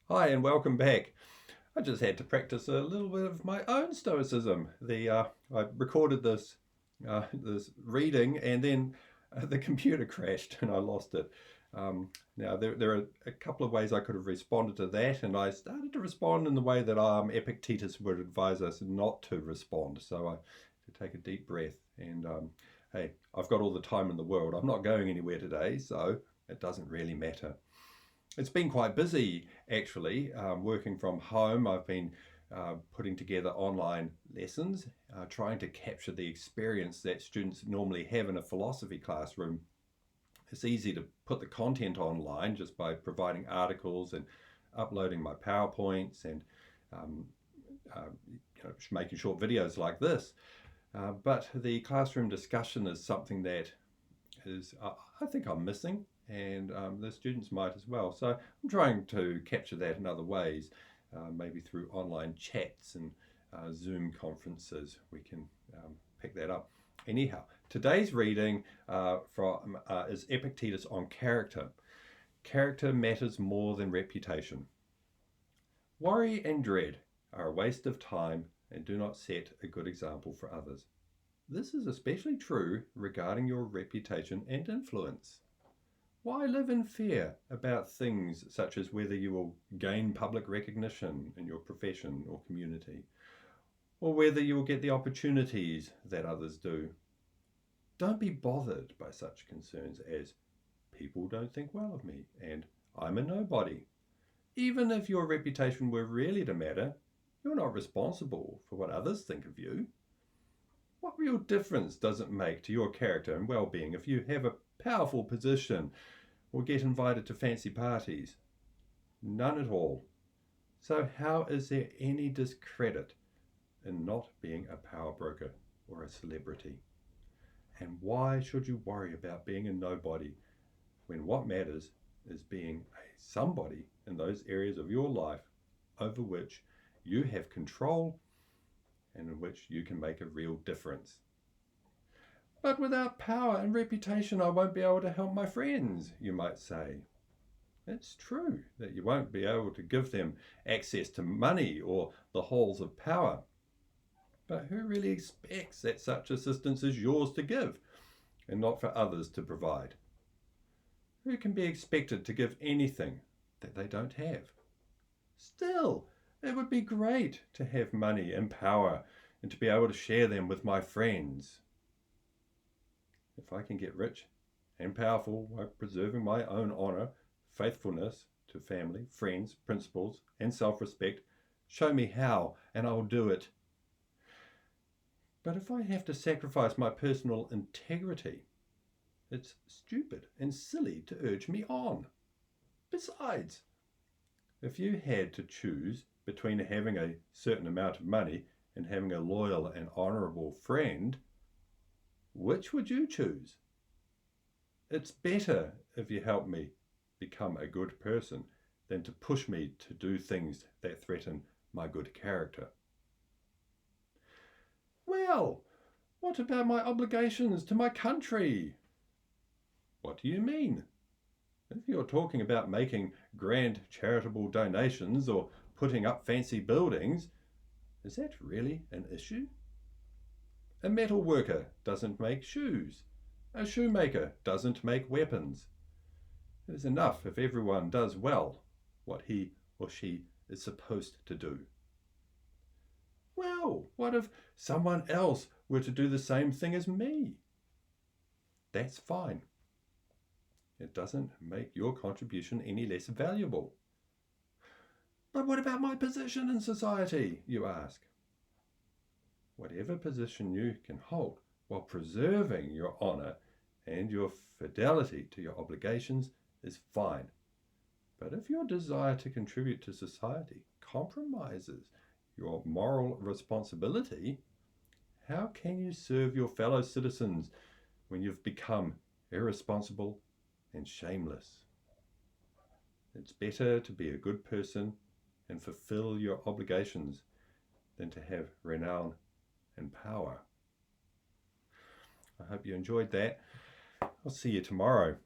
Hi and welcome back. I just had to practice a little bit of my own stoicism. I recorded this reading and then the computer crashed and I lost it. Now there are a couple of ways I could have responded to that, and I started to respond in the way that Epictetus would advise us not to respond. So I had to take a deep breath and hey, I've got all the time in the world. I'm not going anywhere today, so it doesn't really matter. It's been quite busy actually, working from home. I've been putting together online lessons, trying to capture the experience that students normally have in a philosophy classroom. It's easy to put the content online just by providing articles and uploading my PowerPoints and um, making short videos like this. But the classroom discussion is something that I think I'm missing, and the students might as well. So I'm trying to capture that in other ways, maybe through online chats and Zoom conferences. We can pick that up. Anyhow, today's reading is Epictetus on character. Character matters more than reputation. Worry and dread are a waste of time and do not set a good example for others. This is especially true regarding your reputation and influence. Why live in fear about things such as whether you will gain public recognition in your profession or community, or whether you will get the opportunities that others do? Don't be bothered by such concerns as people don't think well of me and I'm a nobody. Even if your reputation were really to matter, you're not responsible for what others think of you. What real difference does it make to your character and well-being if you have a powerful position or get invited to fancy parties? None at all. So how is there any discredit in not being a power broker or a celebrity? And why should you worry about being a nobody when what matters is being a somebody in those areas of your life over which you have control and in which you can make a real difference? But without power and reputation, I won't be able to help my friends, you might say. It's true that you won't be able to give them access to money or the halls of power. But who really expects that such assistance is yours to give and not for others to provide? Who can be expected to give anything that they don't have? Still, it would be great to have money and power and to be able to share them with my friends. If I can get rich and powerful while preserving my own honour, faithfulness to family, friends, principles, and self-respect, show me how and I'll do it. But if I have to sacrifice my personal integrity, it's stupid and silly to urge me on. Besides, if you had to choose between having a certain amount of money and having a loyal and honourable friend, which would you choose? It's better if you help me become a good person than to push me to do things that threaten my good character. Well, what about my obligations to my country? What do you mean? If you're talking about making grand charitable donations or putting up fancy buildings, is that really an issue? A metal worker doesn't make shoes. A shoemaker doesn't make weapons. It is enough if everyone does well what he or she is supposed to do. Well, what if someone else were to do the same thing as me? That's fine. It doesn't make your contribution any less valuable. But what about my position in society, you ask? Whatever position you can hold while preserving your honour and your fidelity to your obligations is fine. But if your desire to contribute to society compromises your moral responsibility, how can you serve your fellow citizens when you've become irresponsible and shameless? It's better to be a good person and fulfill your obligations than to have renown and power. I hope you enjoyed that. I'll see you tomorrow.